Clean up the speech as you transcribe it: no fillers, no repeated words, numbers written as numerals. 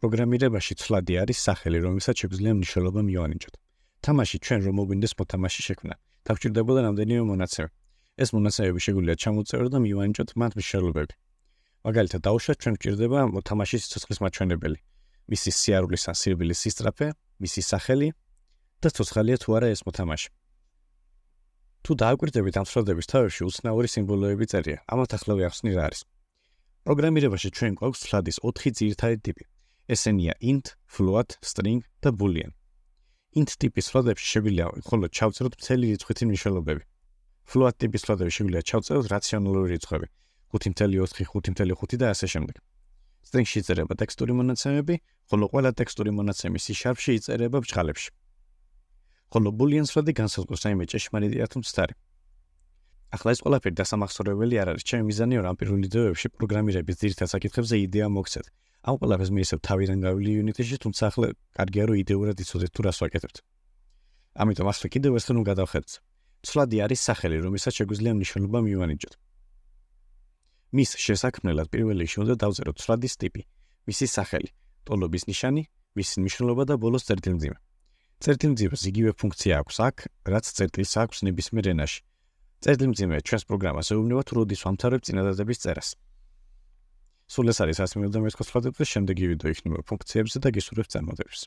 პროგრამირებაში ცვლადი არის სახელი, რომელსაც შეგვიძლია მნიშვნელობა მივანიჭოთ. თამაში ჩვენ რომ მოგვინდეს მოთამაშე შექმნა, დაგვჭირდებოდა რამდენიმე მონაცემი. ეს მონაცემები შეგვიძლია ჩამოვწეროთ და მივანიჭოთ მათ მნიშვნელობები. მაგალითად, დაუშვათ ჩვენ გვჭირდება მოთამაშის სიცოცხლის მაჩვენებელი, მისი სიარულის ან სირბილის სისწრაფე, მისი სახელი და ცოცხალია თუ არა ეს მოთამაშე. თუ დააკვირდებით ამ ცვლადების თავებში უცნაური სიმბოლოები წერია, ამათ ახლა ვიახსნი რა არის. პროგრამირებაში ჩვენ გვაქვს ცვლადის 4 ძირითადი ტიპი. ესენია int, float, string და boolean. int ტიპის ცვლადებში შეგვიძლია მხოლოდ ჩავწეროთ მთელი რიცხვითი მნიშვნელობები. float ტიპის ცვლადებში შეგვიძლია ჩავწეროთ რაციონალური რიცხვები, 5.4, 5.5 და ასე შემდეგ. string-ში იწერება ტექსტური მონაცემები, ხოლო ყველა ტექსტური მონაცემი C# იწერება ბჭყალებში. ხოლო boolean ცვლადი განსაზღვრავს რაიმე ჭეშმარიტია თუ მცდარი. ახლა ეს ყველაფერი დასამახსოვრებელი არ არის. ჩემი მიზანია რომ ამ პირველ ვიდეოებში პროგრამირების ძირითად საკითხებზე იდეა მოგცეთ. ამ ყველაფერს მიისევ თავიდან გავილი Unity-ში, თუმცა ახლა კარგია რომ იდეურად იცოდეთ თუ რას ვაკეთებთ. ამიტომ ახლა კიდევ ერთხელ გადავხედოთ. ცვლადი არის სახელი, რომელსაც შეგვიძლია მნიშვნელობა მივანიჭოთ. მის შესაქმნელად პირველ რიგში უნდა დავწეროთ ცვლადის ტიპი, მისი სახელი, ტოლობის ნიშანი, მისი მნიშვნელობა და ბოლოს წერტილმძიმე. წერტილმძიმეს იგივე ფუნქცია აქვს აქ, რაც წერტილს აქვს ნებისმიერ ენაში. წერტილმძიმე ჩვენს პროგრამას ეუბნება თუ როდის ვამთავრებთ წინადადების წერას. სულ ეს არის 100 მილიონი ცვლადებზე, შემდეგი ვიდეო იქნება ფუნქციებზე და გისურვებთ წარმატებას.